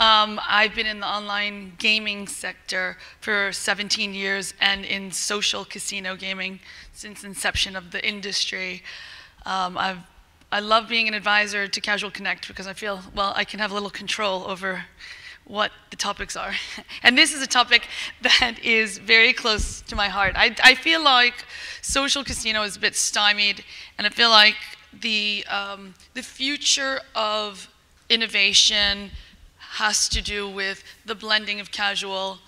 I've been in the online gaming sector for 17 years and in social casino gaming since inception of the industry. I love being an advisor to Casual Connect because I feel, well, I can have a little control over what the topics are. And this is a topic that is very close to my heart. I feel like social casino is a bit stymied, and I feel like the future of innovation has to do with the blending of casual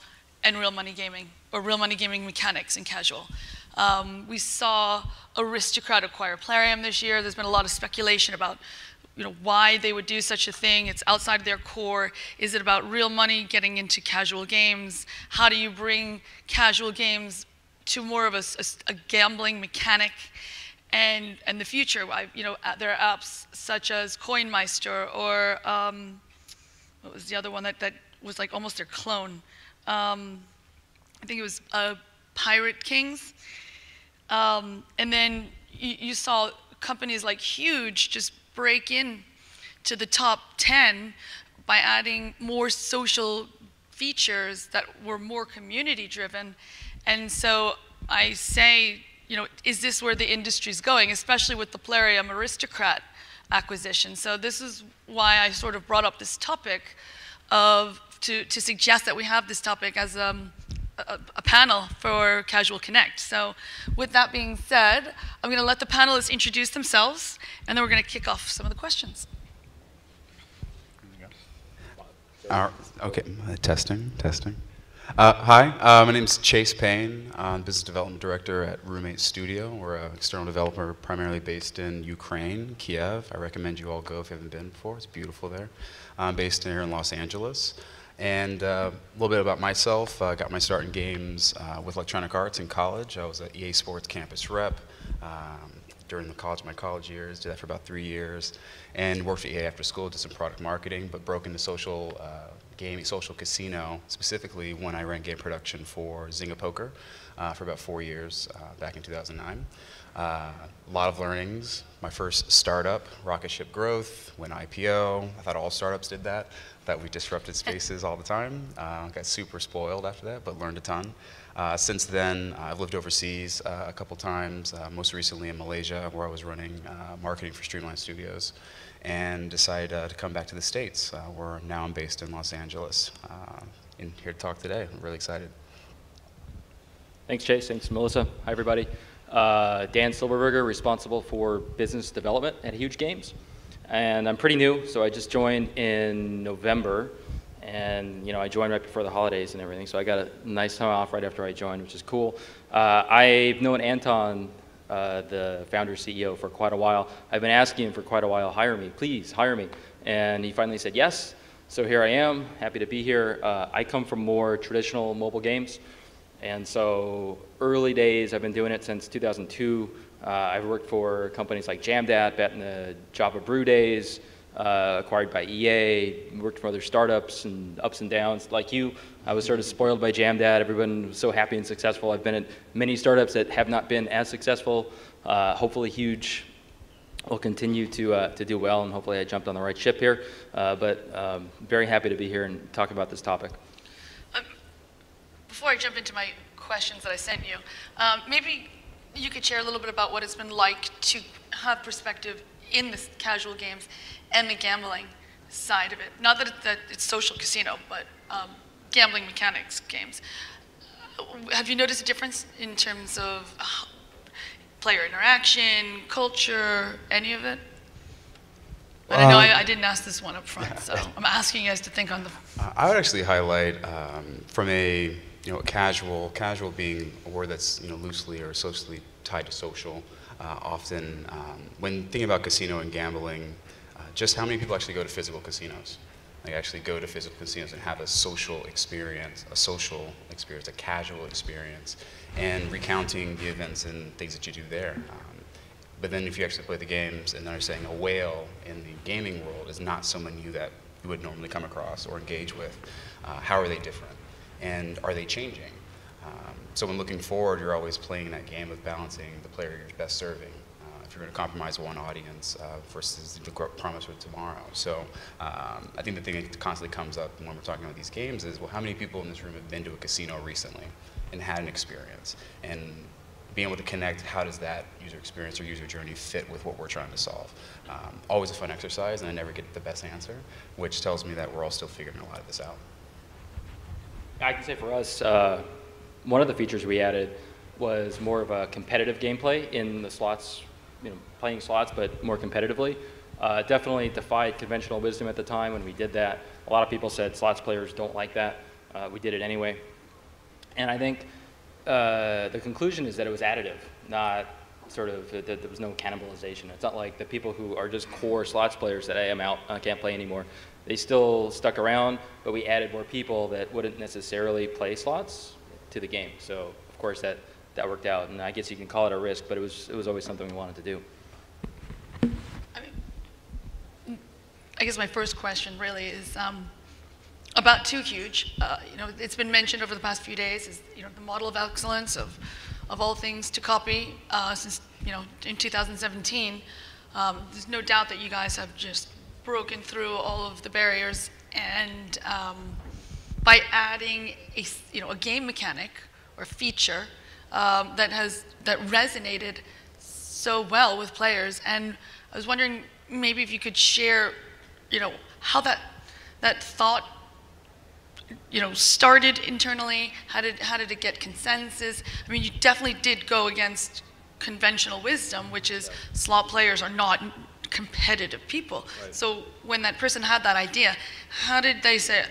and real money gaming, or real money gaming mechanics in casual. We saw Aristocrat acquire Plarium this year. There's been a lot of speculation about why they would do such a thing. It's outside of their core. Is it about real money getting into casual games? How do you bring casual games to more of a gambling mechanic? And the future, there are apps such as Coinmeister or what was the other one that was like almost their clone? I think it was Pirate Kings. And then you saw companies like Huuuge just break in to the top 10 by adding more social features that were more community driven. And so I say, is this where the industry's going, especially with the Plarium Aristocrat acquisition? So this is why I sort of brought up this topic to suggest that we have this topic as a panel for Casual Connect. So with that being said, I'm going to let the panelists introduce themselves, and then we're going to kick off some of the questions. Okay, testing. Hi, my name is Chase Payne. I'm Business Development Director at Roommate Studio. We're an external developer primarily based in Ukraine, Kiev. I recommend you all go if you haven't been before. It's beautiful there. I'm based here in Los Angeles. And a little bit about myself. I got my start in games with Electronic Arts in college. I was an EA Sports campus rep during my college years. Did that for about 3 years. And worked for EA after school, did some product marketing, but broke into social gaming, social casino, specifically when I ran game production for Zynga Poker for about 4 years back in 2009. A lot of learnings. My first startup, rocket ship growth, went IPO. I thought all startups did that. That we disrupted spaces all the time. Got super spoiled after that, but learned a ton. Since then, I've lived overseas a couple times, most recently in Malaysia, where I was running marketing for Streamline Studios, and decided to come back to the States, where now I'm based in Los Angeles. And here to talk today. I'm really excited. Thanks, Chase. Thanks, Melissa. Hi, everybody. Dan Silberberger, responsible for business development at Huuuge Games. And I'm pretty new, so I just joined in November, and I joined right before the holidays and everything, so I got a nice time off right after I joined, which is cool. I've known Anton, the founder CEO, for quite a while. I've been asking him for quite a while, hire me, please, hire me. And he finally said yes, so here I am, happy to be here. I come from more traditional mobile games, and so early days, I've been doing it since 2002. I've worked for companies like Jamdat, back in the Java Brew days, acquired by EA, worked for other startups and ups and downs. Like you, I was sort of spoiled by Jamdat. Everyone was so happy and successful. I've been at many startups that have not been as successful. Hopefully Huuuge will continue to do well, and hopefully I jumped on the right ship here. But very happy to be here and talk about this topic. Before I jump into my questions that I sent you, maybe you could share a little bit about what it's been like to have perspective in the casual games and the gambling side of it. Not that it's social casino, but gambling mechanics games. Have you noticed a difference in terms of player interaction, culture, any of it? I know I didn't ask this one up front, so I'm asking you guys to think on the... I would actually highlight from a casual being a word that's loosely or socially tied to social. Often, when thinking about casino and gambling, just how many people actually go to physical casinos? Like actually go to physical casinos and have a social experience, a casual experience, and recounting the events and things that you do there. But then if you actually play the games and they're saying a whale in the gaming world is not someone that you would normally come across or engage with, how are they different? And are they changing? So when looking forward, you're always playing that game of balancing the player you're best serving. if you're going to compromise one audience versus the promise for tomorrow. So I think the thing that constantly comes up when we're talking about these games is, well, how many people in this room have been to a casino recently and had an experience? And being able to connect, how does that user experience or user journey fit with what we're trying to solve? Always a fun exercise, and I never get the best answer, which tells me that we're all still figuring a lot of this out. I can say for us, one of the features we added was more of a competitive gameplay in the slots, playing slots, but more competitively. Definitely defied conventional wisdom at the time when we did that. A lot of people said slots players don't like that. We did it anyway. And I think the conclusion is that it was additive, not sort of that there was no cannibalization. It's not like the people who are just core slots players that, hey, I'm out, I can't play anymore. They still stuck around, but we added more people that wouldn't necessarily play slots to the game. So of course that worked out, and I guess you can call it a risk, but it was always something we wanted to do. I guess my first question really is about Huuuge. It's been mentioned over the past few days is the model of excellence of all things to copy since in 2017. There's no doubt that you guys have just broken through all of the barriers, and by adding a game mechanic or feature that resonated so well with players. And I was wondering maybe if you could share how that thought started internally. How did it get consensus? I mean, you definitely did go against conventional wisdom, which is slot players are not competitive people. Right. So when that person had that idea, how did they say,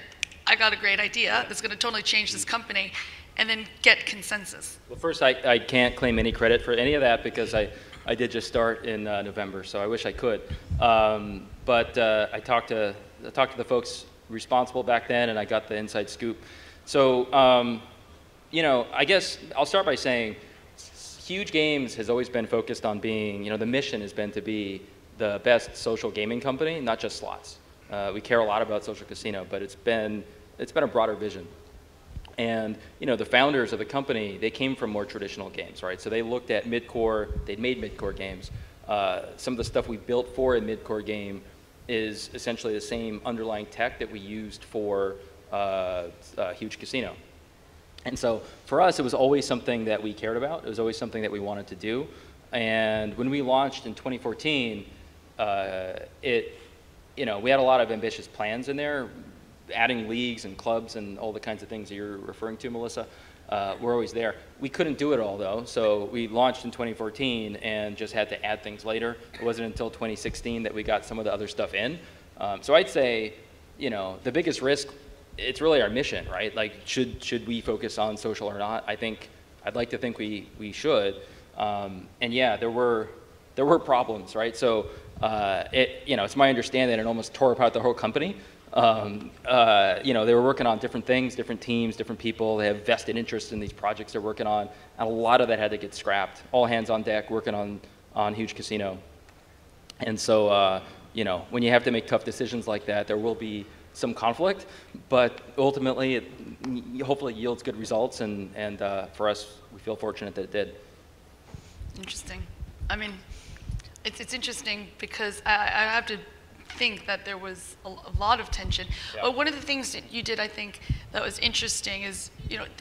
I got a great idea that's going to totally change this company, and then get consensus? Well, first, I can't claim any credit for any of that because I did just start in November, so I wish I could. But I talked to the folks responsible back then, and I got the inside scoop. So, I guess I'll start by saying Huuuge Games has always been focused on being, the mission has been to be the best social gaming company, not just slots. We care a lot about social casino, but it's been a broader vision. And the founders of the company, they came from more traditional games, right? So they looked at mid-core, they'd made mid-core games. Some of the stuff we built for a mid-core game is essentially the same underlying tech that we used for Huuuge Casino. And so for us, it was always something that we cared about. It was always something that we wanted to do. And when we launched in 2014, we had a lot of ambitious plans in there, adding leagues and clubs and all the kinds of things that you're referring to, Melissa. We're always there. We couldn't do it all, though, so we launched in 2014 and just had to add things later. It wasn't until 2016 that we got some of the other stuff in. So I'd say, the biggest risk, it's really our mission, right? Like, should we focus on social or not? I'd like to think we should. And yeah, there were problems, right? So it's my understanding that it almost tore apart the whole company. They were working on different things, different teams, different people. They have vested interest in these projects they're working on, and a lot of that had to get scrapped. All hands on deck working on Huuuge Casino. And so, when you have to make tough decisions like that, there will be some conflict, but ultimately it hopefully yields good results, and for us, we feel fortunate that it did. Interesting. I mean, it's interesting because I have to think that there was a lot of tension. Yeah. But one of the things that you did, I think, that was interesting is,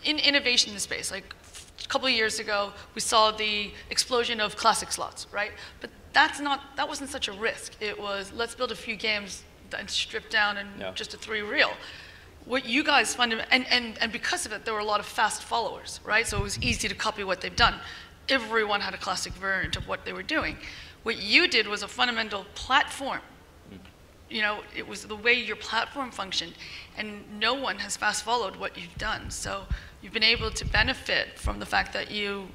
in innovation in the space, like a couple of years ago, we saw the explosion of classic slots, right? But that wasn't such a risk. It was, let's build a few games and strip down and just a 3 reel. What you guys fundamentally, and because of it, there were a lot of fast followers, right? So it was easy to copy what they've done. Everyone had a classic variant of what they were doing. What you did was a fundamental platform. It was the way your platform functioned, and no one has fast followed what you've done. So you've been able to benefit from the fact that you,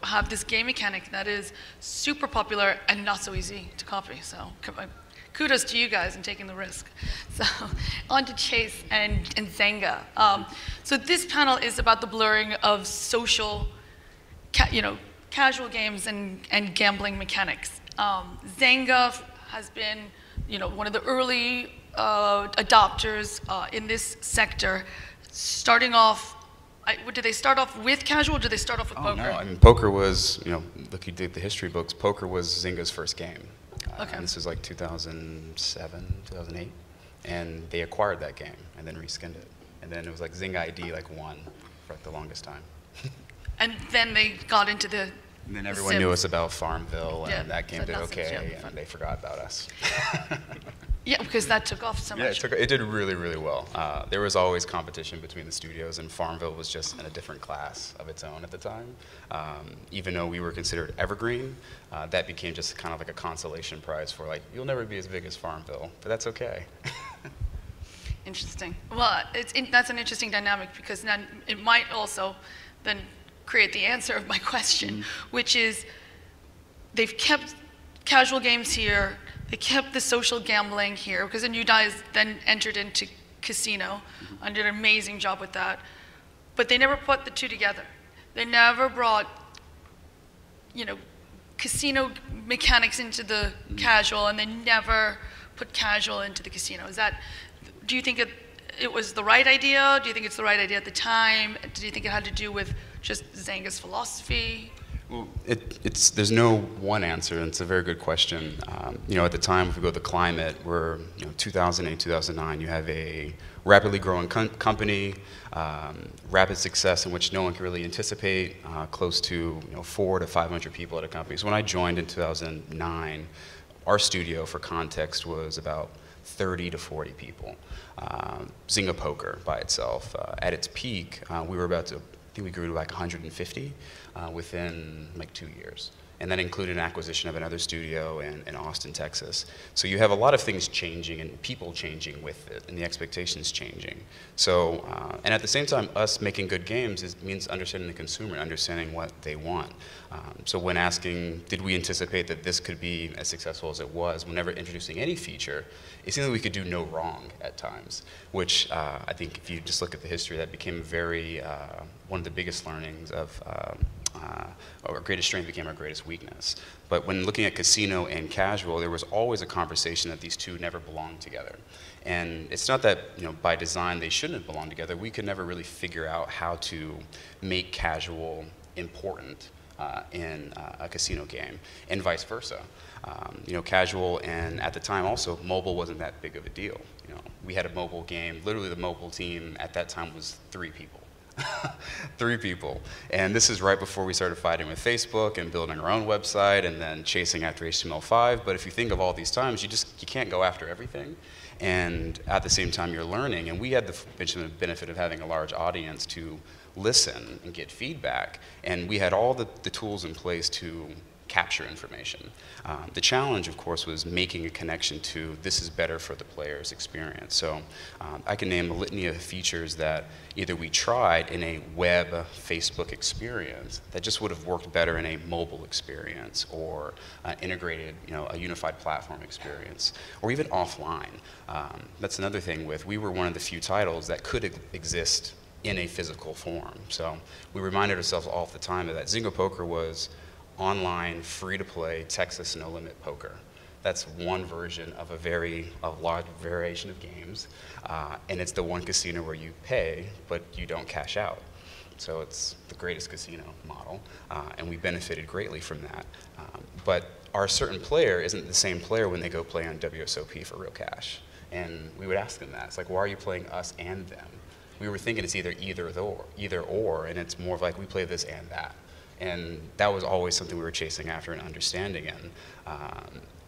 have this game mechanic that is super popular and not so easy to copy. So kudos to you guys in taking the risk. So on to Chase and Zynga. So this panel is about the blurring of social, casual games and gambling mechanics. Zynga has been, one of the early adopters in this sector, starting off did they start off with casual, or did they start off with poker? No, I mean, poker was, look, you dig the history books, poker was Zynga's first game. Okay. And this was like 2007, 2008. And they acquired that game and then reskinned it. And then it was like Zynga ID like won for like the longest time. And then they got into the And then everyone knew us about Farmville, and Yeah, that game so did nothing's- okay, yeah, and they forgot about us. Yeah, because that took off so Yeah, much. it did really, really well. There was always competition between the studios, and Farmville was just in a different class of its own at the time. Even though we were considered evergreen, that became just kind of like a consolation prize for like, you'll never be as big as Farmville, but that's okay. Interesting. Well, that's an interesting dynamic, because then it might also then create the answer of my question, which is they've kept casual games here, they kept the social gambling here, because then you guys then entered into casino and did an amazing job with that, but they never put the two together. They never brought, casino mechanics into the casual, and they never put casual into the casino. Do you think it was the right idea? Do you think it's the right idea at the time? Do you think it had to do with just Zynga's philosophy? Well, there's no one answer, and it's a very good question. At the time, if we go to the climate, we're 2008, 2009, you have a rapidly growing company, rapid success in which no one can really anticipate, close to 400 to 500 people at a company. So when I joined in 2009, our studio, for context, was about 30 to 40 people. Zynga Poker by itself, at its peak, we were about to, I think we grew to like 150 within like 2 years. And that included an acquisition of another studio in Austin, Texas. So you have a lot of things changing and people changing with it, and the expectations changing. So, and at the same time, us making good games means understanding the consumer, understanding what they want. So when asking, did we anticipate that this could be as successful as it was, whenever introducing any feature, it seemed that we could do no wrong at times, which I think if you just look at the history, that became one of the biggest learnings of our greatest strength became our greatest weakness. But when looking at casino and casual, there was always a conversation that these two never belonged together. And it's not that by design they shouldn't belong together. We could never really figure out how to make casual important in a casino game, and vice versa. Casual, and at the time also, mobile wasn't that big of a deal. We had a mobile game. Literally, the mobile team at that time was 3 people. 3 people. And this is right before we started fighting with Facebook and building our own website and then chasing after HTML5. But if you think of all these times, you can't go after everything. And at the same time, you're learning. And we had the benefit of having a large audience to listen and get feedback. And we had all the tools in place to capture information. The challenge, of course, was making a connection to this is better for the player's experience. So I can name a litany of features that either we tried in a web Facebook experience that just would have worked better in a mobile experience, or integrated, a unified platform experience, or even offline. That's another thing we were one of the few titles that could exist in a physical form. So we reminded ourselves all the time that Zynga Poker was online, free-to-play, Texas no-limit poker. That's one version of a large variation of games, and it's the one casino where you pay, but you don't cash out. So it's the greatest casino model, and we benefited greatly from that. But our certain player isn't the same player when they go play on WSOP for real cash. And we would ask them that. It's like, why are you playing us and them? We were thinking it's either or, and it's more of like, we play this and that. And that was always something we were chasing after and understanding. And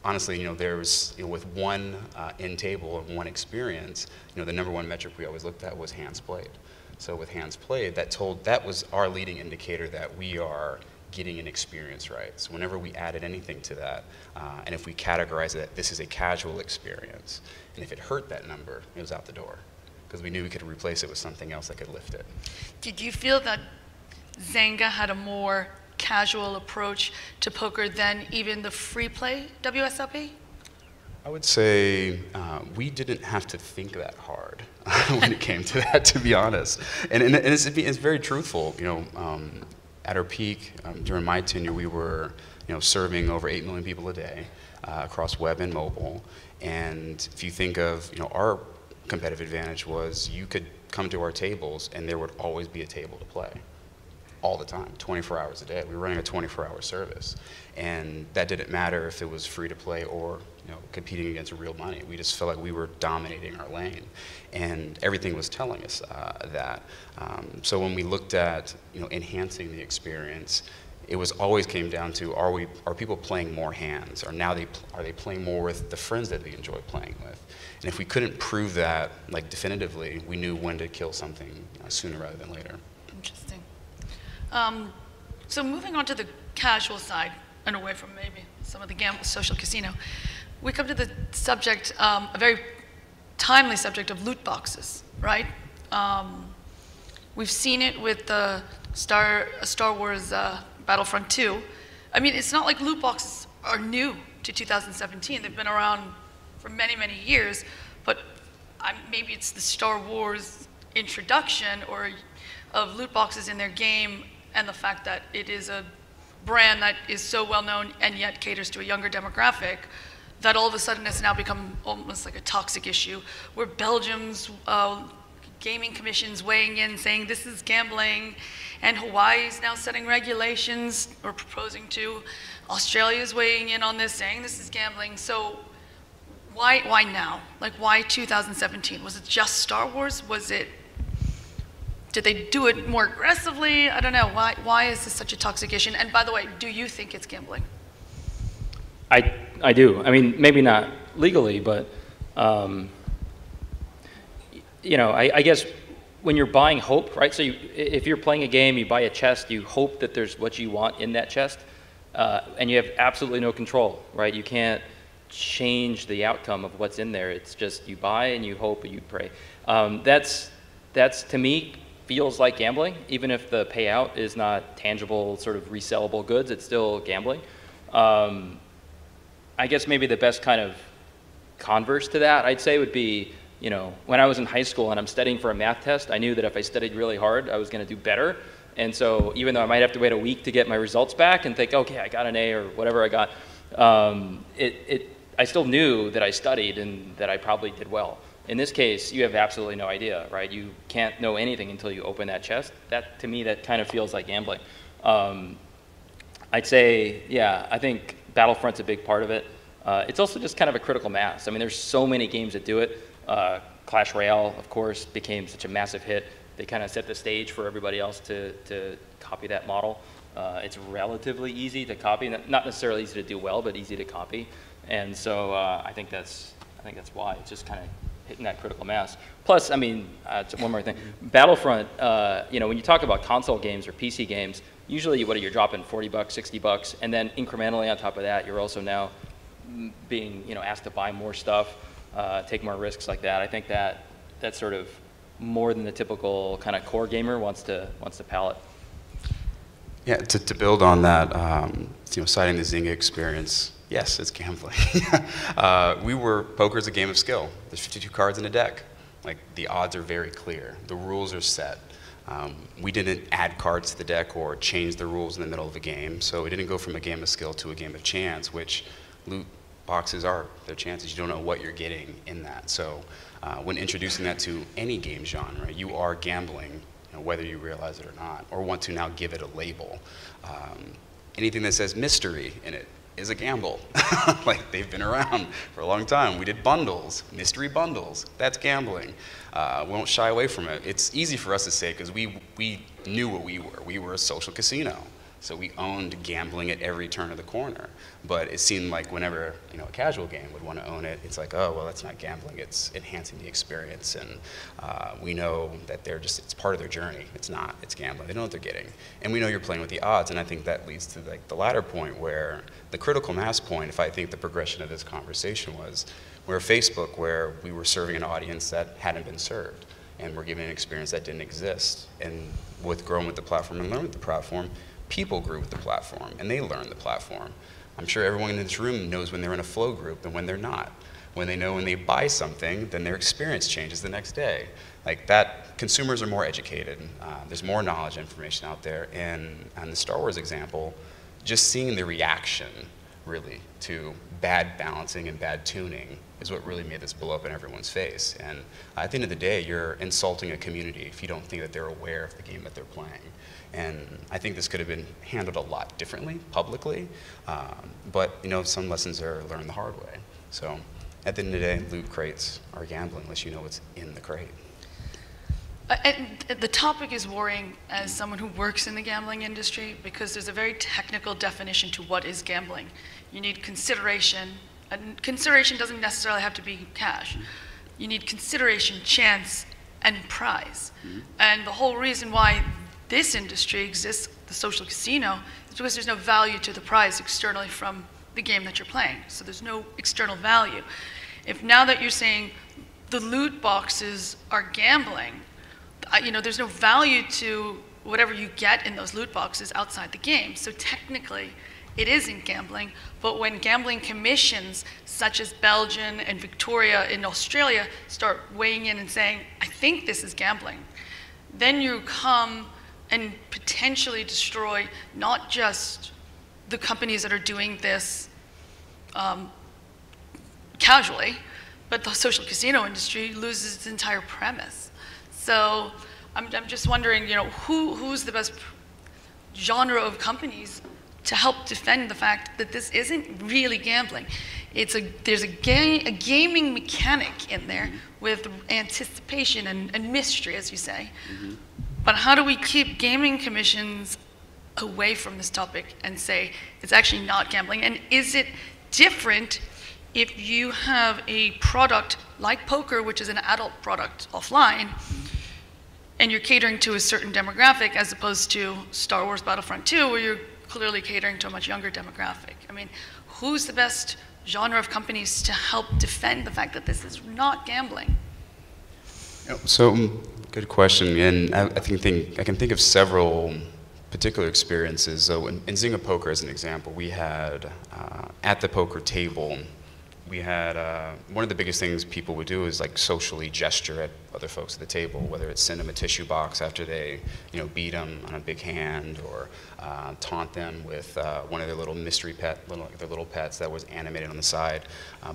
honestly, there was, with one end table and one experience, the #1 metric we always looked at was hands played. So with hands played, that was our leading indicator that we are getting an experience right. So whenever we added anything to that, and if we categorize it, this is a casual experience, and if it hurt that number, it was out the door, because we knew we could replace it with something else that could lift it. Did you feel that Zynga had a more casual approach to poker than even the free play WSOP? I would say we didn't have to think that hard when it came to that, to be honest. And it's very truthful. At our peak, during my tenure, we were serving over 8 million people a day across web and mobile. And if you think of our competitive advantage was you could come to our tables and there would always be a table to play. All the time, 24 hours a day. We were running a 24-hour service. And that didn't matter if it was free to play or competing against real money. We just felt like we were dominating our lane. And everything was telling us that. So when we looked at enhancing the experience, it was always came down to, are people playing more hands? Or are they playing more with the friends that they enjoy playing with? And if we couldn't prove that definitively, we knew when to kill something sooner rather than later. Interesting. So moving on to the casual side and away from maybe some of the social casino, we come to the subject, a very timely subject of loot boxes, right? We've seen it with the Star Wars Battlefront 2. I mean, it's not like loot boxes are new to 2017. They've been around for many, many years, but maybe it's the Star Wars introduction of loot boxes in their game, and the fact that it is a brand that is so well known and yet caters to a younger demographic, that all of a sudden it's now become almost like a toxic issue, where Belgium's gaming commission's weighing in saying this is gambling, and Hawaii's now setting regulations or proposing to. Australia's weighing in on this, saying this is gambling. So why now? Like, why 2017? Was it just Star Wars? Did they do it more aggressively? I don't know. Why is this such a toxic issue? And by the way, do you think it's gambling? I do. I mean, maybe not legally, but I guess when you're buying hope, right? So if you're playing a game, you buy a chest, you hope that there's what you want in that chest, and you have absolutely no control, right? You can't change the outcome of what's in there. It's just you buy and you hope and you pray. That's to me feels like gambling, even if the payout is not tangible, sort of resellable goods. It's still gambling. I guess maybe the best kind of converse to that, I'd say, would be, when I was in high school and I'm studying for a math test, I knew that if I studied really hard, I was going to do better. And so even though I might have to wait a week to get my results back and think, okay, I got an A or whatever I got, I still knew that I studied and that I probably did well. In this case, you have absolutely no idea, right? You can't know anything until you open that chest. To me, that kind of feels like gambling. I'd say, yeah, I think Battlefront's a big part of it. It's also just kind of a critical mass. I mean, there's so many games that do it. Clash Royale, of course, became such a massive hit. They kind of set the stage for everybody else to copy that model. It's relatively easy to copy, not necessarily easy to do well, but easy to copy. And so I think that's why it's just kind of hitting that critical mass. Plus, I mean, one more thing. Battlefront, when you talk about console games or PC games, usually you're dropping $40, $60, and then incrementally on top of that, you're also now being asked to buy more stuff, take more risks like that. I think that's sort of more than the typical kind of core gamer wants to palate. Yeah, to build on that, citing the Zynga experience, yes, it's gambling. Poker's a game of skill. There's 52 cards in a deck. Like, the odds are very clear. The rules are set. We didn't add cards to the deck or change the rules in the middle of a game, so it didn't go from a game of skill to a game of chance, which loot boxes are. They're chances. You don't know what you're getting in that. So when introducing that to any game genre, you are gambling, whether you realize it or not, or want to now give it a label. Anything that says mystery in it is a gamble. Like, they've been around for a long time. We did bundles, mystery bundles. That's gambling. We won't shy away from it. It's easy for us to say because we knew what we were. We were a social casino. So we owned gambling at every turn of the corner. But it seemed like whenever a casual game would want to own it, it's like, oh, well, that's not gambling. It's enhancing the experience. And we know that it's part of their journey. It's not. It's gambling. They know what they're getting. And we know you're playing with the odds. And I think that leads to the latter point, where the critical mass point, if I think the progression of this conversation was, where Facebook, where we were serving an audience that hadn't been served, and we're giving an experience that didn't exist. And with growing with the platform and learning with the platform, people grew with the platform, and they learned the platform. I'm sure everyone in this room knows when they're in a flow group and when they're not. When they know when they buy something, then their experience changes the next day. Like that, consumers are more educated. There's more knowledge, information out there. And on the Star Wars example, just seeing the reaction really, to bad balancing and bad tuning is what really made this blow up in everyone's face. And at the end of the day, you're insulting a community if you don't think that they're aware of the game that they're playing. And I think this could have been handled a lot differently, publicly, but some lessons are learned the hard way. So at the end of the day, loot crates are gambling unless you know what's in the crate. And the topic is worrying as someone who works in the gambling industry, because there's a very technical definition to what is gambling. You need consideration, and consideration doesn't necessarily have to be cash. You need consideration, chance, and prize. And the whole reason why this industry exists, the social casino, is because there's no value to the prize externally from the game that you're playing. So there's no external value. If now that you're saying the loot boxes are gambling, there's no value to whatever you get in those loot boxes outside the game. So technically, it isn't gambling. But when gambling commissions, such as Belgium and Victoria in Australia, start weighing in and saying, I think this is gambling, then you come and potentially destroy not just the companies that are doing this casually, but the social casino industry loses its entire premise. So I'm just wondering, who's the best genre of companies to help defend the fact that this isn't really gambling? There's a gaming mechanic in there with anticipation and mystery, as you say. But how do we keep gaming commissions away from this topic and say it's actually not gambling? And is it different if you have a product like poker, which is an adult product offline, and you're catering to a certain demographic, as opposed to Star Wars Battlefront 2, where you're clearly catering to a much younger demographic? I mean, who's the best genre of companies to help defend the fact that this is not gambling? So, good question, and I can think of several particular experiences. So in Zynga Poker, as an example, we had at the poker table, we had one of the biggest things people would do is like socially gesture at other folks at the table, whether it's send them a tissue box after they beat them on a big hand, or taunt them with one of their little mystery their little pets that was animated on the side.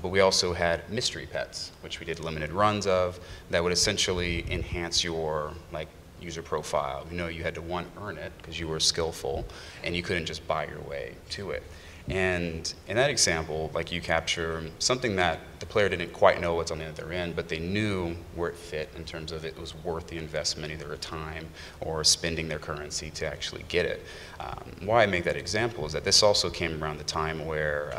But we also had mystery pets, which we did limited runs of, that would essentially enhance your user profile. You had to earn it because you were skillful, and you couldn't just buy your way to it. And in that example, you capture something that the player didn't quite know what's on the other end, but they knew where it fit in terms of it was worth the investment, either a time or spending their currency to actually get it. Why I make that example is that this also came around the time where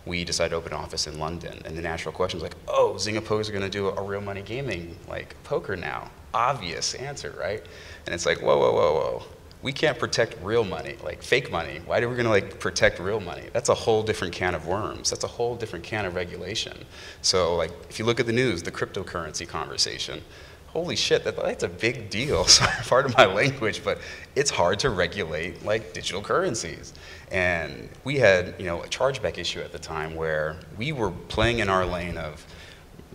we decided to open an office in London, and the natural question was oh, Zynga Poker is going to do a real money gaming poker now. Obvious answer, right? And it's whoa. We can't protect real money, fake money. Why are we going to protect real money? That's a whole different can of worms. That's a whole different can of regulation. So if you look at the news, the cryptocurrency conversation, holy shit, that's a big deal. Sorry, pardon my language, but it's hard to regulate digital currencies. And we had a chargeback issue at the time where we were playing in our lane of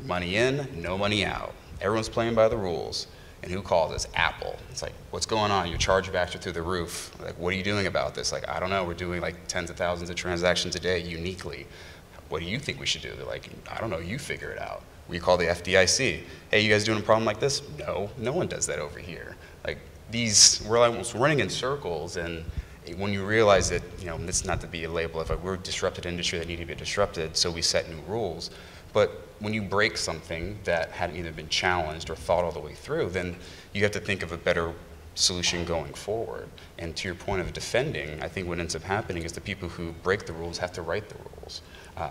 money in, no money out. Everyone's playing by the rules. And who calls us? Apple. It's what's going on? Your chargebacks are through the roof. What are you doing about this? I don't know. We're doing tens of thousands of transactions a day uniquely. What do you think we should do? They're I don't know. You figure it out. We call the FDIC. Hey, you guys doing a problem like this? No, no one does that over here. We're almost running in circles, and when you realize that, it's not to be a label of we're a disrupted industry that need to be disrupted, so we set new rules. But when you break something that hadn't either been challenged or thought all the way through, then you have to think of a better solution going forward. And to your point of defending, I think what ends up happening is the people who break the rules have to write the rules,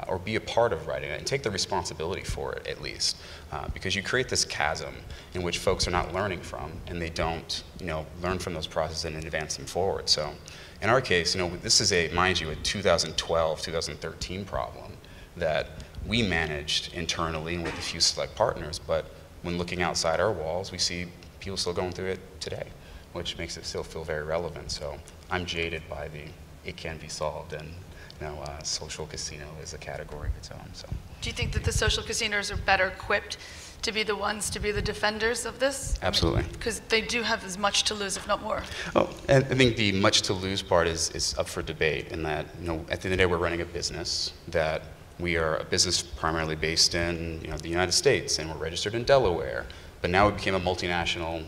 or be a part of writing it and take the responsibility for it, at least. Because you create this chasm in which folks are not learning from, and they don't learn from those processes and advance them forward. So in our case, this is mind you, a 2012, 2013 problem that we managed internally and with a few select partners, but when looking outside our walls, we see people still going through it today, which makes it still feel very relevant. So I'm jaded by it can be solved, and social casino is a category of its own. So, do you think that the social casinos are better equipped to be the ones to be the defenders of this? Absolutely. Because they do have as much to lose, if not more. Oh, and I think the much to lose part is up for debate in that, at the end of the day, we're running a business that we are a business primarily based in the United States, and we're registered in Delaware. But now we became a multinational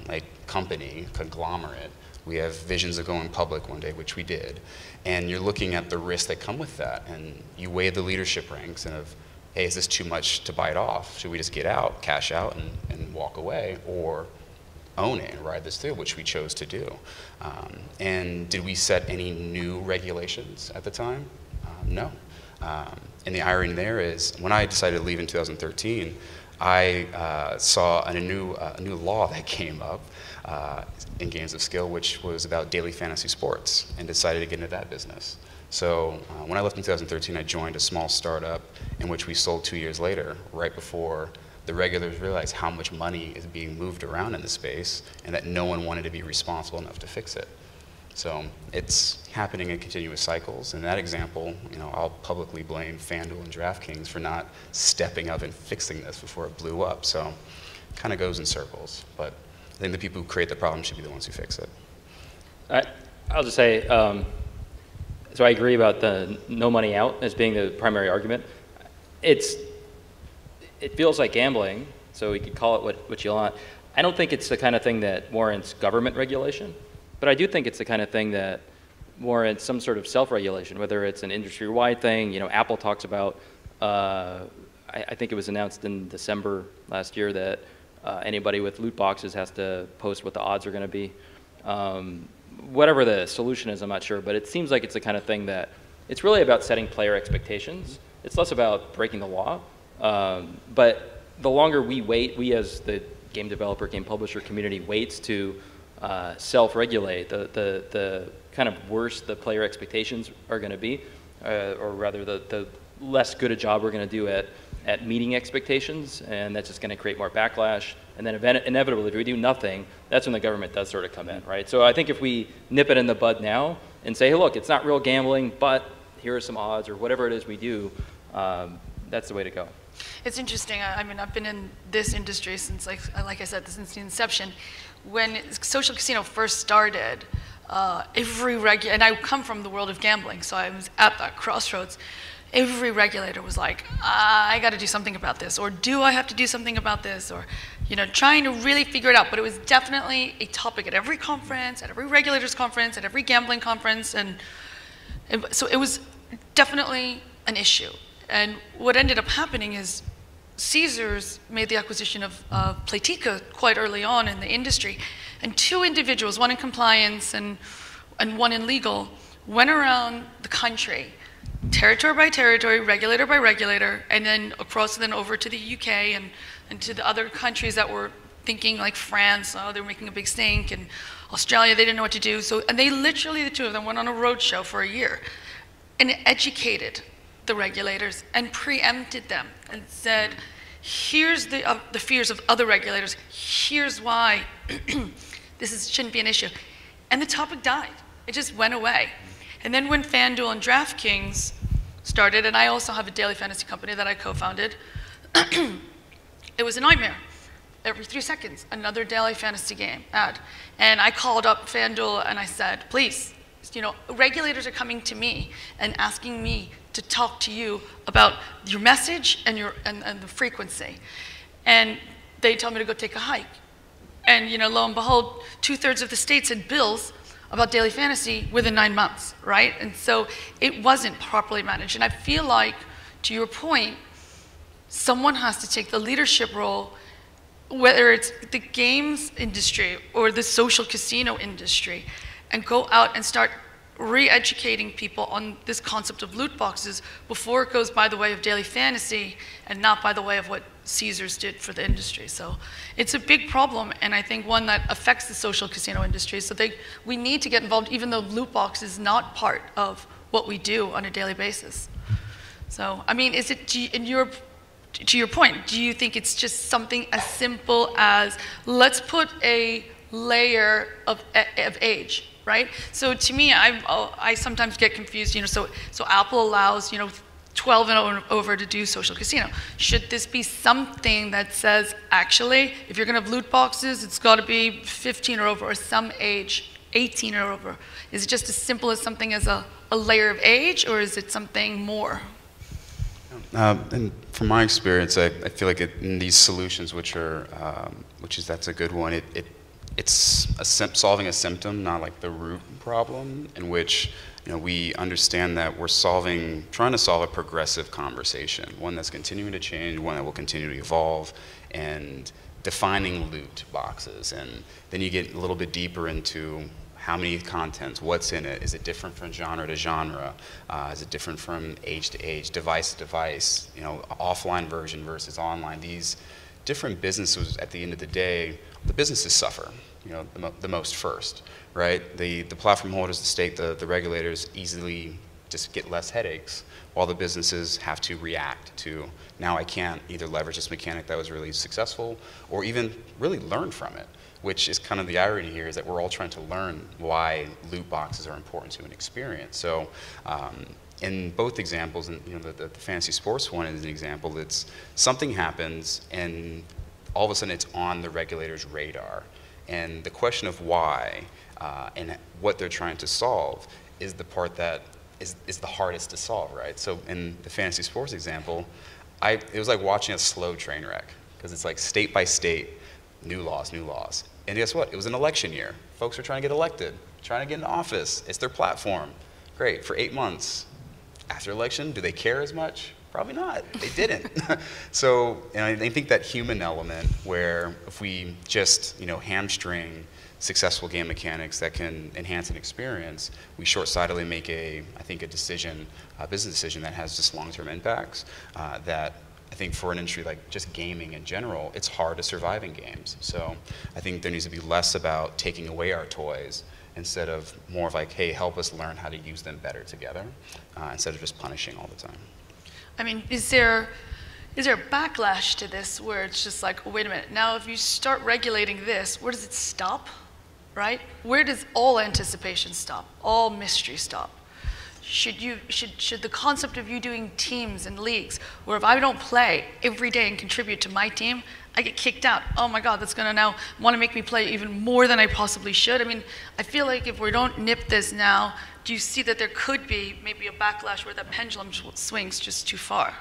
company, conglomerate. We have visions of going public one day, which we did. And you're looking at the risks that come with that. And you weigh the leadership ranks and hey, is this too much to bite off? Should we just get out, cash out, and walk away? Or own it and ride this through, which we chose to do. And did we set any new regulations at the time? No. And the irony there is, when I decided to leave in 2013, I saw a new law that came up in games of skill, which was about daily fantasy sports, and decided to get into that business. So when I left in 2013, I joined a small startup in which we sold 2 years later, right before the regulators realized how much money is being moved around in the space and that no one wanted to be responsible enough to fix it. So it's happening in continuous cycles. In that example, I'll publicly blame FanDuel and DraftKings for not stepping up and fixing this before it blew up. So it kind of goes in circles. But I think the people who create the problem should be the ones who fix it. I'll just say, so I agree about the no money out as being the primary argument. It feels like gambling, so we could call it what you want. I don't think it's the kind of thing that warrants government regulation, but I do think it's the kind of thing that warrants some sort of self-regulation, whether it's an industry-wide thing. Apple talks about, I think it was announced in December last year that anybody with loot boxes has to post what the odds are going to be. Whatever the solution is, I'm not sure, but it seems like it's the kind of thing that it's really about setting player expectations. It's less about breaking the law. But the longer we wait, we as the game developer, game publisher community waits to self-regulate, the kind of worse the player expectations are going to be, or rather the less good a job we're going to do at meeting expectations, and that's just going to create more backlash. And then inevitably, if we do nothing, that's when the government does sort of come in, right? So I think if we nip it in the bud now and say, hey, look, it's not real gambling, but here are some odds, or whatever it is we do, that's the way to go. It's interesting. I mean, I've been in this industry since, like I said, since the inception. When social casino first started, and I come from the world of gambling, so I was at that crossroads. Every regulator was like, I got to do something about this, or do I have to do something about this, or trying to really figure it out. But it was definitely a topic at every conference, at every regulators conference, at every gambling conference, and so it was definitely an issue. And what ended up happening is Caesars made the acquisition of Playtika quite early on in the industry, and two individuals, one in compliance and one in legal, went around the country, territory by territory, regulator by regulator, and then across and then over to the UK and to the other countries that were thinking, like France, they were making a big stink, and Australia, they didn't know what to do. So, and they literally, the two of them, went on a roadshow for a year and educated the regulators and preempted them and said, here's the fears of other regulators, here's why shouldn't be an issue. And the topic died. It just went away. And then when FanDuel and DraftKings started, and I also have a daily fantasy company that I co-founded, it was a nightmare. Every 3 seconds, another daily fantasy game ad. And I called up FanDuel and I said, please, regulators are coming to me and asking me to talk to you about your message and the frequency. And they told me to go take a hike. And lo and behold, 2/3 of the states had bills about daily fantasy within 9 months, right? And so it wasn't properly managed. And I feel like, to your point, someone has to take the leadership role, whether it's the games industry or the social casino industry, and go out and start re-educating people on this concept of loot boxes before it goes by the way of daily fantasy and not by the way of what Caesars did for the industry. So it's a big problem, and I think one that affects the social casino industry. So we need to get involved, even though loot box is not part of what we do on a daily basis. So, I mean, is it, to your point, do you think it's just something as simple as, let's put a layer of age, right? So to me, I sometimes get confused, so Apple allows, 12 and over to do social casino. Should this be something that says, actually, if you're going to have loot boxes, it's got to be 15 or over, or some age, 18 or over? Is it just as simple as something as a layer of age, or is it something more? And from my experience, I feel like in these solutions, that's a good one. It's solving a symptom, not like the root problem, in which we understand that we're trying to solve a progressive conversation, one that's continuing to change, one that will continue to evolve, and defining loot boxes. And then you get a little bit deeper into how many contents, what's in it, is it different from genre to genre, is it different from age to age, device to device, offline version versus online. These different businesses, at the end of the day, the businesses suffer, the most first, right? The platform holders, the state, the regulators easily just get less headaches, while the businesses have to react to, now I can't either leverage this mechanic that was really successful, or even really learn from it, which is kind of the irony here, is that we're all trying to learn why loot boxes are important to an experience. So in both examples, and the fantasy sports one is an example, it's something happens and all of a sudden it's on the regulator's radar. And the question of why and what they're trying to solve is the part that is the hardest to solve, right? So in the fantasy sports example, it was like watching a slow train wreck, because it's like state by state, new laws, new laws. And guess what? It was an election year. Folks are trying to get elected, trying to get into office. It's their platform. Great, for 8 months. After election, do they care as much? Probably not. They didn't. So, and I think that human element, where if we just hamstring successful game mechanics that can enhance an experience, we short-sightedly make a business decision that has just long-term impacts that I think for an industry like just gaming in general, it's hard to survive in games. So I think there needs to be less about taking away our toys, instead of more of like, hey, help us learn how to use them better together, instead of just punishing all the time. I mean, is there a backlash to this where it's just like, oh, wait a minute, now if you start regulating this, where does it stop, right? Where does all anticipation stop, all mystery stop? Should the concept of you doing teams and leagues, where if I don't play every day and contribute to my team, I get kicked out? Oh my God, that's gonna now want to make me play even more than I possibly should. I mean, I feel like if we don't nip this now, do you see that there could be maybe a backlash where that pendulum swings just too far?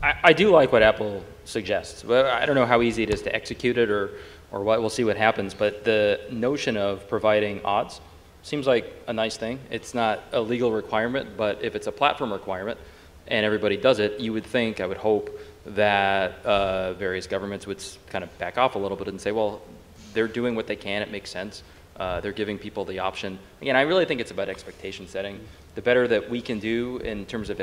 I do like what Apple suggests, but I don't know how easy it is to execute it or what. We'll see what happens. But the notion of providing odds seems like a nice thing. It's not a legal requirement, but if it's a platform requirement and everybody does it, you would think, I would hope, that various governments would kind of back off a little bit and say, well, they're doing what they can, it makes sense. They're giving people the option. Again, I really think it's about expectation setting. The better that we can do in terms of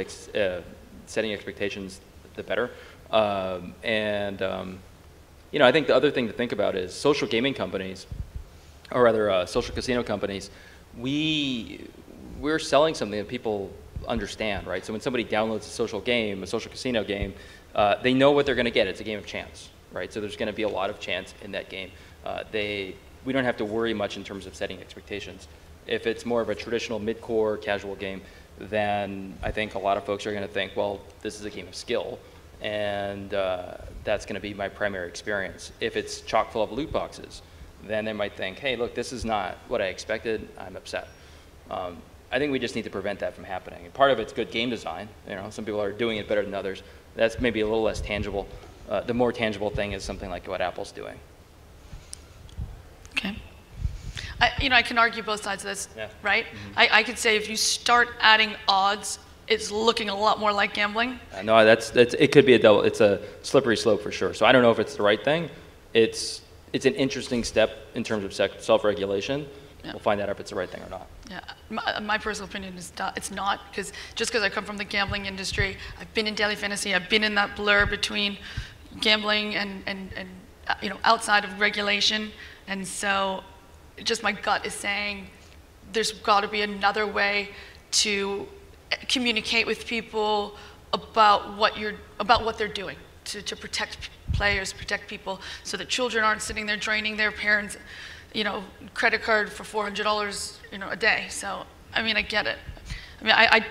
setting expectations, the better. I think the other thing to think about is social gaming companies, or rather social casino companies, we're selling something that people understand, right? So when somebody downloads a social casino game, they know what they're going to get. It's a game of chance, right? So there's going to be a lot of chance in that game. We don't have to worry much in terms of setting expectations. If it's more of a traditional mid-core casual game, then I think a lot of folks are going to think, well, this is a game of skill, and that's going to be my primary experience. If it's chock full of loot boxes, then they might think, hey, look, this is not what I expected, I'm upset. I think we just need to prevent that from happening. And part of it's good game design. Some people are doing it better than others. That's maybe a little less tangible. The more tangible thing is something like what Apple's doing. Okay. I can argue both sides of this, yeah. Right? Mm-hmm. I could say if you start adding odds, it's looking a lot more like gambling. No, it could be it's a slippery slope for sure. So I don't know if it's the right thing. It's an interesting step in terms of self-regulation. Yeah. We'll find out if it's the right thing or not. Yeah, my personal opinion is it's not, because just because I come from the gambling industry, I've been in daily fantasy, I've been in that blur between gambling and outside of regulation, and so just my gut is saying there's got to be another way to communicate with people about what they're doing to protect players, protect people, so that children aren't sitting there draining their parents' credit card for $400 a day. So I mean, I get it. I mean,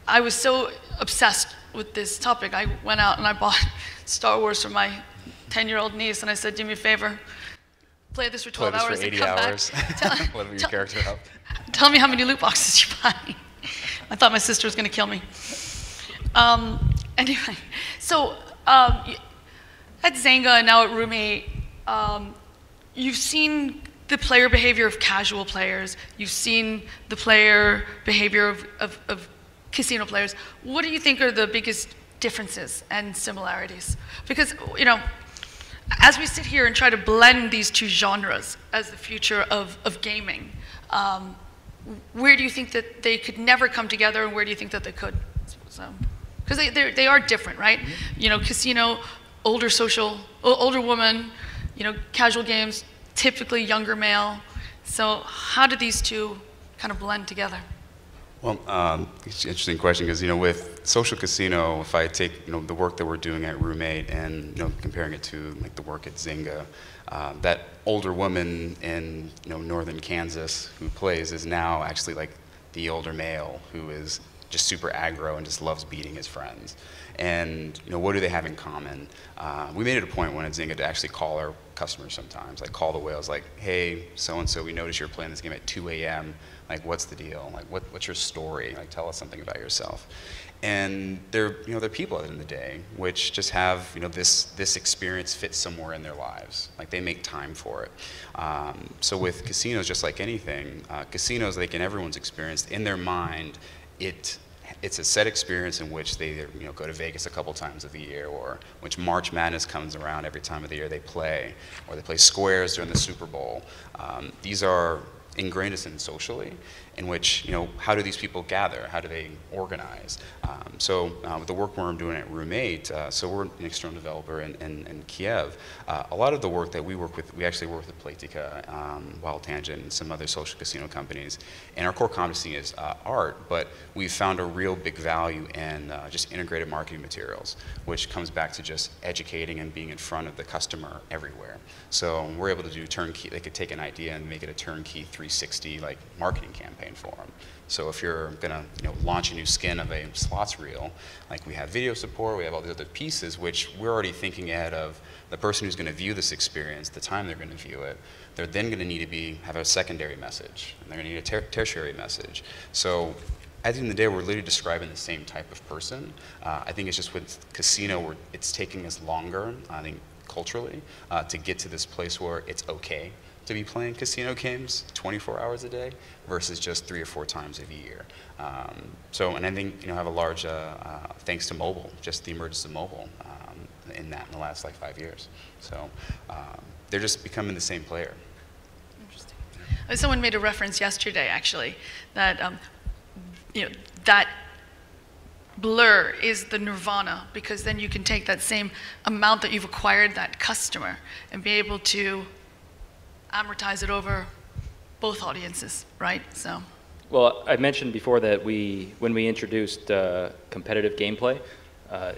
I was so obsessed with this topic, I went out and I bought Star Wars for my 10-year-old niece, and I said, do me a favor, play this for 12 hours for 80 and come hours. back. Level your character up. Tell me how many loot boxes you buy. I thought my sister was going to kill me. Anyway, so at Zynga and now at Roommate, you've seen the player behavior of casual players. You've seen the player behavior of casino players. What do you think are the biggest differences and similarities? Because, you know, as we sit here and try to blend these two genres as the future of gaming, where do you think that they could never come together, and where do you think that they could? Because they are different, right? Mm-hmm. You know, casino, older woman, you know, casual games, typically younger male. So how do these two kind of blend together? Well, it's an interesting question, because, you know, with social casino, if I take, you know, the work that we're doing at Roommate and, you know, comparing it to like the work at Zynga, that older woman in, you know, northern Kansas who plays is now actually like the older male who is just super aggro and just loves beating his friends. And, you know, what do they have in common? We made it a point when at Zynga to actually call our customers sometimes, like call the whales, like, hey, so-and-so, we noticed you're playing this game at 2 a.m. Like, what's the deal? Like, what's your story? Like, tell us something about yourself. And they're people at the end of the day, which just have, you know, this experience fit somewhere in their lives. Like, they make time for it. So with casinos, just like anything, casinos, like in everyone's experience, in their mind, it's a set experience in which they, you know, go to Vegas a couple times of the year, or which March Madness comes around every time of the year they play, or they play squares during the Super Bowl. These are ingrained us in socially, in which, you know, how do these people gather? How do they organize? So with the work we're doing at Roommate, so we're an external developer in Kiev. A lot of the work that we work with, we actually work with Playtika, Wild Tangent, and some other social casino companies. And our core competency is art, but we've found a real big value in just integrated marketing materials, which comes back to just educating and being in front of the customer everywhere. So we're able to do turnkey. They could take an idea and make it a turnkey 360 like marketing campaign for them. So if you're gonna, you know, launch a new skin of a slots reel, like we have video support, we have all these other pieces, which we're already thinking ahead of the person who's gonna view this experience, the time they're gonna view it. They're then gonna need to have a secondary message, and they're gonna need a tertiary message. So at the end of the day, we're literally describing the same type of person. I think it's just with casino, where it's taking us longer, I think, culturally, to get to this place where it's okay to be playing casino games 24 hours a day versus just 3 or 4 times a year. And I think, you know, have a large thanks to mobile, just the emergence of mobile in the last like 5 years. So they're just becoming the same player. Interesting. Someone made a reference yesterday, actually, that you know, that blur is the nirvana, because then you can take that same amount that you've acquired that customer and be able to amortize it over both audiences, right? So. Well, I mentioned before that when we introduced competitive gameplay,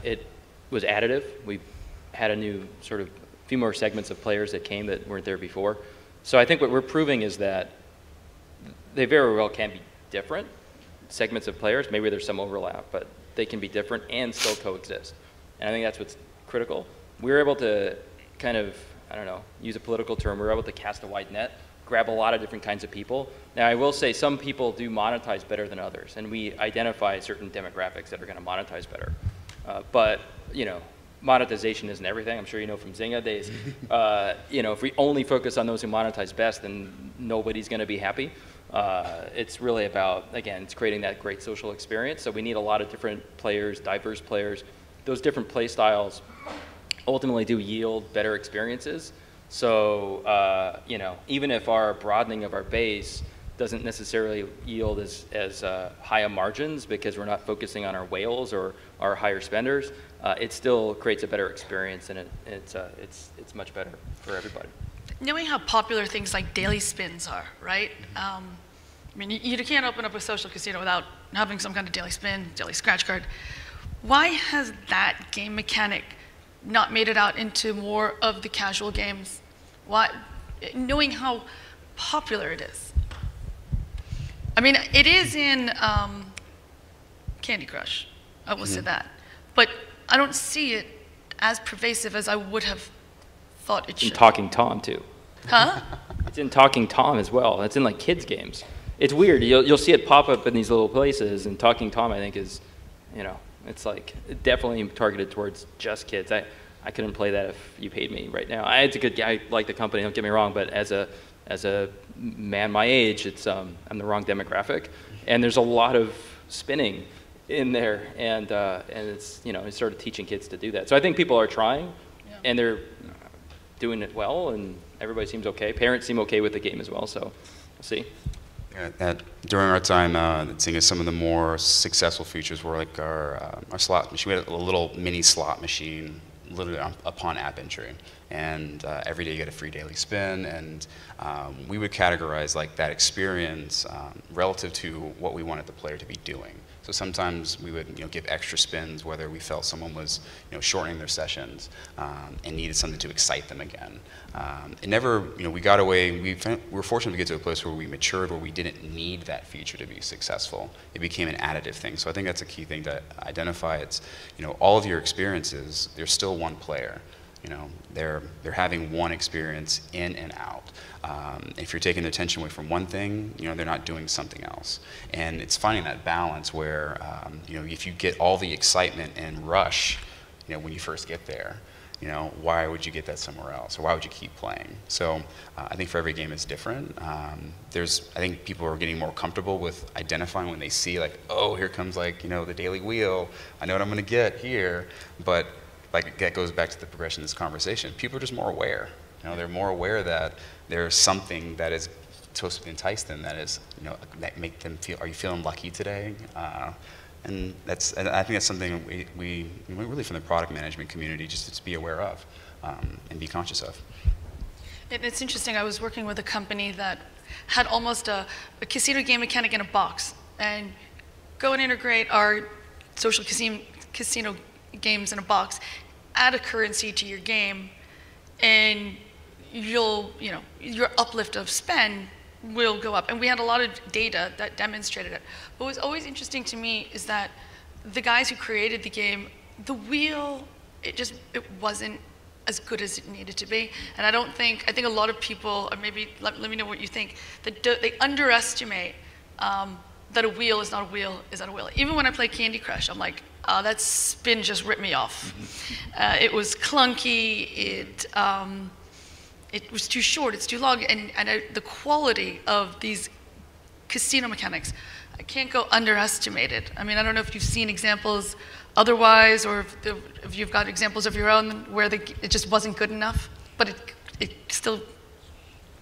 it was additive. We had a few more segments of players that came that weren't there before. So I think what we're proving is that they very well can be different segments of players. Maybe there's some overlap, but they can be different and still coexist. And I think that's what's critical. We were able to kind of, I don't know, use a political term, we were able to cast a wide net, grab a lot of different kinds of people. Now, I will say some people do monetize better than others, and we identify certain demographics that are going to monetize better. But, you know, monetization isn't everything. I'm sure you know from Zynga days. You know, if we only focus on those who monetize best, then nobody's going to be happy. It's really about, again, it's creating that great social experience. So we need a lot of different players, diverse players. Those different play styles ultimately do yield better experiences. So, you know, even if our broadening of our base doesn't necessarily yield as high a margins because we're not focusing on our whales or our higher spenders, it still creates a better experience, and it's much better for everybody. Knowing how popular things like daily spins are, right? I mean, you can't open up a social casino without having some kind of daily spin, daily scratch card. Why has that game mechanic not made it out into more of the casual games? Why, knowing how popular it is? I mean, it is in Candy Crush. I will say that. But I don't see it as pervasive as I would have thought it should. In Talking Tom, too. Huh? It's in Talking Tom as well. It's in like kids' games. It's weird. You'll see it pop up in these little places, and Talking Tom, I think, is, you know, it's like definitely targeted towards just kids. I couldn't play that if you paid me right now. It's a good guy. I like the company, don't get me wrong, but as a man my age, it's I'm the wrong demographic. And there's a lot of spinning in there, and it's, you know, it started teaching kids to do that. So I think people are trying, and they're doing it well, and everybody seems okay. Parents seem okay with the game as well, so we'll see. Yeah, during our time at Zynga, some of the more successful features were like our slot machine. We had a little mini slot machine literally upon app entry, and every day you get a free daily spin, and we would categorize like that experience relative to what we wanted the player to be doing. So sometimes we would, you know, give extra spins whether we felt someone was, you know, shortening their sessions and needed something to excite them again. It never, you know, we got away. We were fortunate to get to a place where we matured, where we didn't need that feature to be successful. It became an additive thing. So I think that's a key thing to identify. It's, you know, all of your experiences, there's still one player. You know, they're having one experience in and out. If you're taking attention away from one thing, you know, they're not doing something else. And it's finding that balance where, you know, if you get all the excitement and rush, you know, when you first get there, you know, why would you get that somewhere else? Or why would you keep playing? So I think for every game it's different. I think people are getting more comfortable with identifying when they see like, oh, here comes like, you know, the daily wheel. I know what I'm going to get here. But like that goes back to the progression of this conversation. People are just more aware. You know, they're more aware that there's something that is supposed to entice them, that is, you know, that make them feel, are you feeling lucky today? And I think that's something we really from the product management community just to be aware of and be conscious of. It's interesting. I was working with a company that had almost a casino game mechanic in a box, and go and integrate our social casino games in a box, add a currency to your game, and your uplift of spend will go up. And we had a lot of data that demonstrated it. But what was always interesting to me is that the guys who created the game, the wheel, it wasn't as good as it needed to be. And I think a lot of people, or maybe let me know what you think, that they underestimate that a wheel is not a wheel, is not a wheel. Even when I play Candy Crush, I'm like, that spin just ripped me off. It was clunky, it was too short, it's too long, and the quality of these casino mechanics, I can't go underestimated. I mean, I don't know if you've seen examples otherwise, or if you've got examples of your own where it just wasn't good enough, but it still.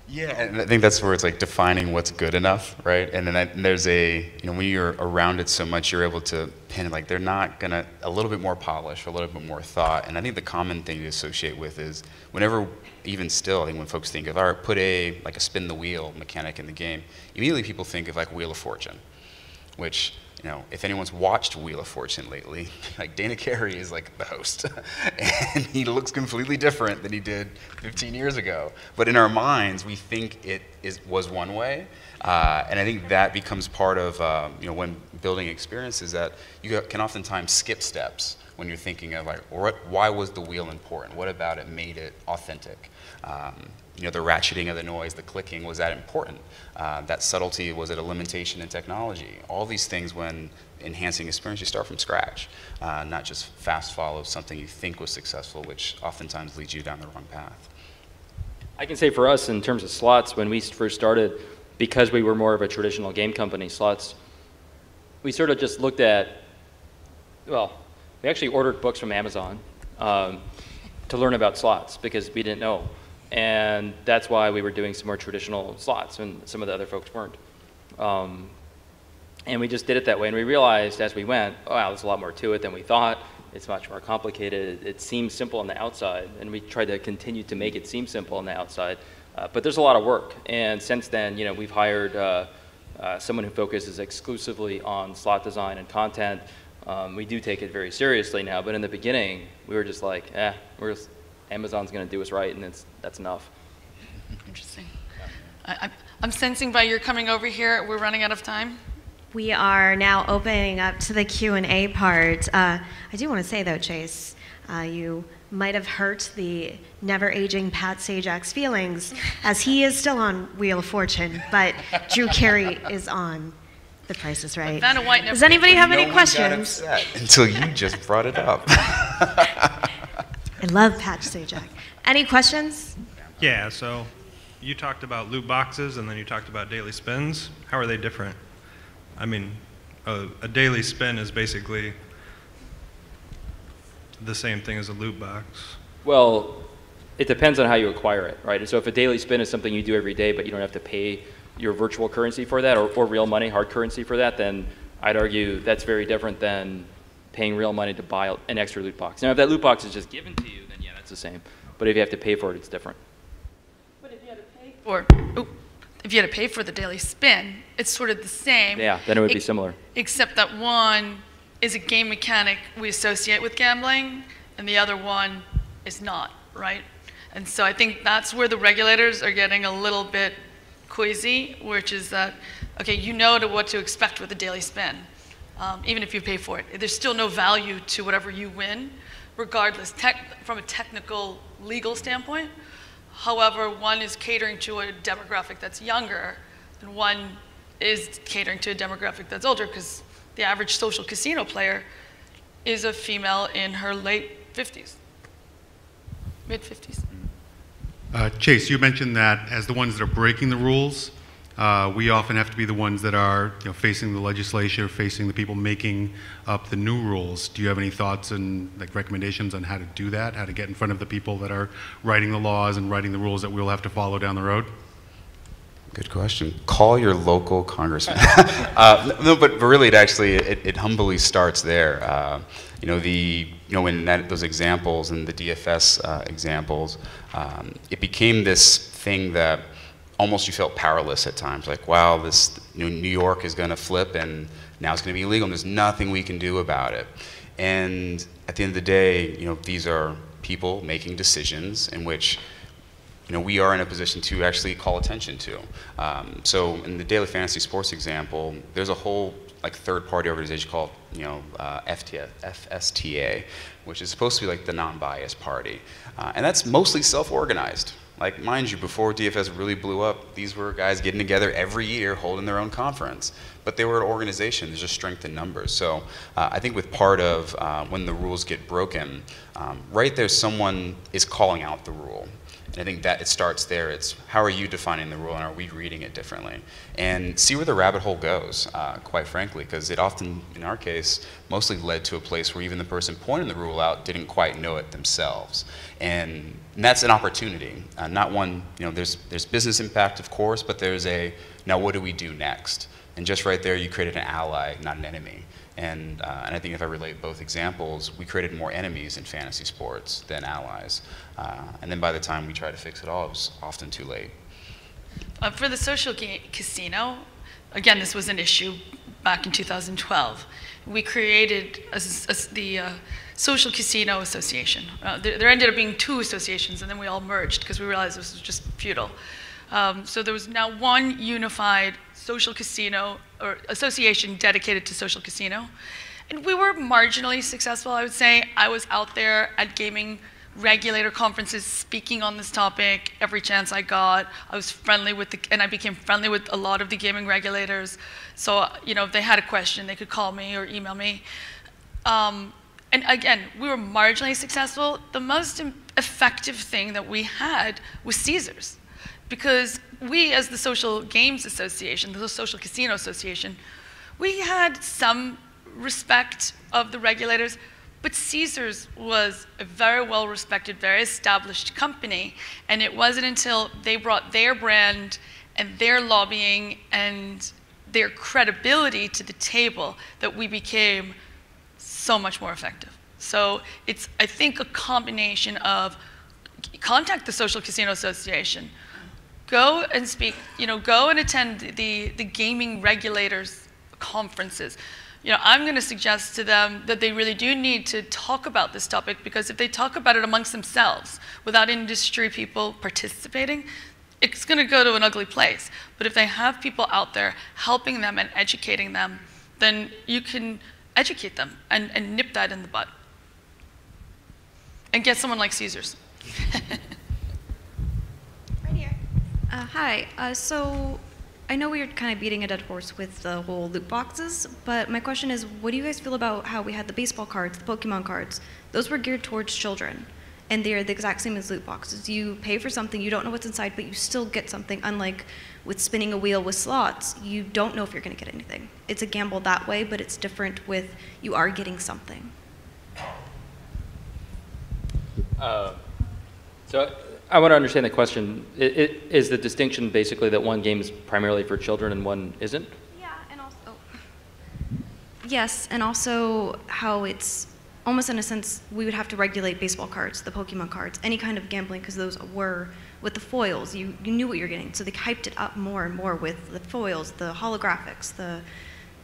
Yeah, and I think that's where it's like defining what's good enough, right? And then there's when you're around it so much, you're able to pin it, like they're not gonna, a little bit more polish, a little bit more thought. And I think the common thing to associate with is whenever, even still, I think when folks think of, all right, put like a spin the wheel mechanic in the game, immediately people think of like Wheel of Fortune, which, you know, if anyone's watched Wheel of Fortune lately, like Dana Carey is like the host, and he looks completely different than he did 15 years ago. But in our minds, we think it was one way, and I think that becomes part of when building experiences, that you can oftentimes skip steps when you're thinking of like, why was the wheel important? What about it made it authentic? The ratcheting of the noise, the clicking, was that important? That subtlety, was it a limitation in technology? All these things, when enhancing experience, you start from scratch, not just fast follow something you think was successful, which oftentimes leads you down the wrong path. I can say for us, in terms of slots, when we first started, because we were more of a traditional game company, slots, we sort of just looked at, well, we actually ordered books from Amazon to learn about slots because we didn't know. And that's why we were doing some more traditional slots when some of the other folks weren't. And we just did it that way. And we realized as we went, oh, wow, there's a lot more to it than we thought. It's much more complicated. It seems simple on the outside. And we tried to continue to make it seem simple on the outside. But there's a lot of work. And since then, we've hired someone who focuses exclusively on slot design and content. We do take it very seriously now. But in the beginning, we were just like, Amazon's going to do us right, and that's enough. Interesting. I'm sensing by your coming over here, we're running out of time. We are now opening up to the Q&A part. I do want to say, though, Chase, you might have hurt the never-aging Pat Sajak's feelings, as he is still on Wheel of Fortune, but Drew Carey is on The Price is Right. Does anybody have any questions? Got upset until you just brought it up. I love Pat Sajak. Any questions? Yeah, so you talked about loot boxes and then you talked about daily spins. How are they different? I mean, a daily spin is basically the same thing as a loot box. Well, it depends on how you acquire it, right? And so if a daily spin is something you do every day, but you don't have to pay your virtual currency for that, or real money, hard currency for that, then I'd argue that's very different than paying real money to buy an extra loot box. Now, if that loot box is just given to you, then yeah, that's the same. But if you have to pay for it, it's different. But if you had to pay for the daily spin, it's sort of the same. Yeah, then it would be similar. Except that one is a game mechanic we associate with gambling, and the other one is not, right? And so I think that's where the regulators are getting a little bit queasy, which is that, okay, you know what to expect with a daily spin, even if you pay for it. There's still no value to whatever you win, regardless, from a technical, legal standpoint. However, one is catering to a demographic that's younger, and one is catering to a demographic that's older, because the average social casino player is a female in her late 50s, mid 50s. Chase, you mentioned that as the ones that are breaking the rules, we often have to be the ones that are facing the legislature, facing the people making up the new rules. Do you have any thoughts and recommendations on how to do that, how to get in front of the people that are writing the laws and writing the rules that we'll have to follow down the road? Good question. Call your local congressman. No, but really, it humbly starts there. In those examples and the DFS examples, it became this thing that almost you felt powerless at times. Like, wow, this New York is going to flip, and now it's going to be illegal, and there's nothing we can do about it. And at the end of the day, these are people making decisions in which we are in a position to actually call attention to. So in the daily fantasy sports example, there's a whole third-party organization called FSTA, which is supposed to be the non-biased party, and that's mostly self-organized. Mind you, before DFS really blew up, these were guys getting together every year, holding their own conference. But they were an organization. There's just strength in numbers. So I think with part of when the rules get broken, right there, someone is calling out the rule. And I think that it starts there. It's how are you defining the rule, and are we reading it differently? And see where the rabbit hole goes, quite frankly, because it often, in our case, mostly led to a place where even the person pointing the rule out didn't quite know it themselves. And that's an opportunity, not one, there's business impact, of course, but there's now what do we do next? And just right there, you created an ally, not an enemy. And I think if I relate both examples, we created more enemies in fantasy sports than allies. And then by the time we tried to fix it all, it was often too late. For the social casino, again, this was an issue back in 2012. We created the Social Casino Association. There ended up being 2 associations, and then we all merged because we realized this was just futile. So there was now one unified social casino or association dedicated to social casino. And we were marginally successful, I would say. I was out there at gaming regulator conferences speaking on this topic every chance I got. I was friendly with and I became friendly with a lot of the gaming regulators. So, if they had a question, they could call me or email me. And again, we were marginally successful. The most effective thing that we had was Caesars. Because we, as the Social Games Association, the Social Casino Association, we had some respect of the regulators, but Caesars was a very well-respected, very established company, and it wasn't until they brought their brand and their lobbying and their credibility to the table that we became so much more effective. So it's, I think, a combination of contact the Social Casino Association, go and speak, go and attend the gaming regulators conferences. I'm going to suggest to them that they really do need to talk about this topic, because if they talk about it amongst themselves without industry people participating, it's going to go to an ugly place. But if they have people out there helping them and educating them, then you can educate them and nip that in the bud. And get someone like Caesars. Right here. Hi. So I know we were kind of beating a dead horse with the whole loot boxes, but my question is, what do you guys feel about how we had the baseball cards, the Pokemon cards? Those were geared towards children, and they're the exact same as loot boxes. You pay for something, you don't know what's inside, but you still get something, unlike with spinning a wheel with slots, you don't know if you're going to get anything. It's a gamble that way, but it's different with you are getting something. So I want to understand the question. Is the distinction basically that one game is primarily for children and one isn't? Yeah, and also, yes, and also how it's almost in a sense we would have to regulate baseball cards, the Pokemon cards, any kind of gambling, because those were with the foils. You knew what you're getting, so they hyped it up more and more with the foils, the holographics, the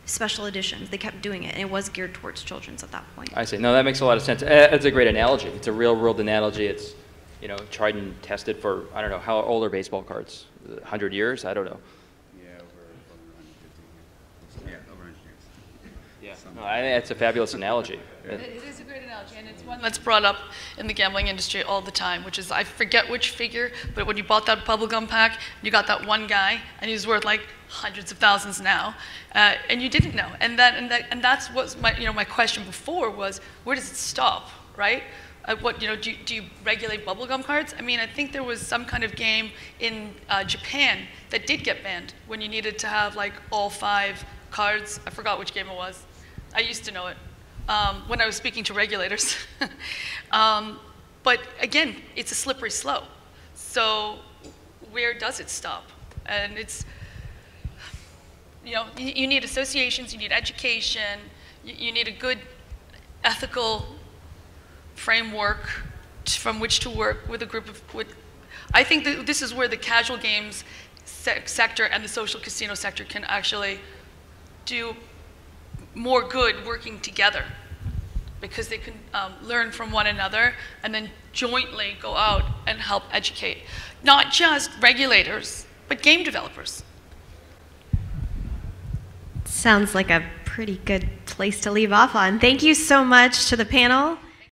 special editions. They kept doing it, and it was geared towards children's at that point. I see. No, that makes a lot of sense. It's a great analogy. It's a real-world analogy. It's, you know, tried and tested for, I don't know, how old are baseball cards? 100 years? I don't know. Yeah, over 150 years. Yeah, over 100 years. Yeah. No, I think that's a fabulous analogy. It is a great analogy, and it's one that's brought up in the gambling industry all the time, which is, I forget which figure, but when you bought that bubblegum pack, you got that one guy, and he's worth like hundreds of thousands now, and you didn't know. And that's what my question before was, where does it stop, right? Do you regulate bubblegum cards? I mean, I think there was some kind of game in Japan that did get banned when you needed to have like all 5 cards. I forgot which game it was. I used to know it when I was speaking to regulators. But again, it's a slippery slope. So where does it stop? And it's, you need associations, you need education, you need a good ethical framework from which to work with a group of, I think that this is where the casual games sector and the social casino sector can actually do more good working together, because they can learn from one another and then jointly go out and help educate, not just regulators, but game developers. Sounds like a pretty good place to leave off on. Thank you so much to the panel.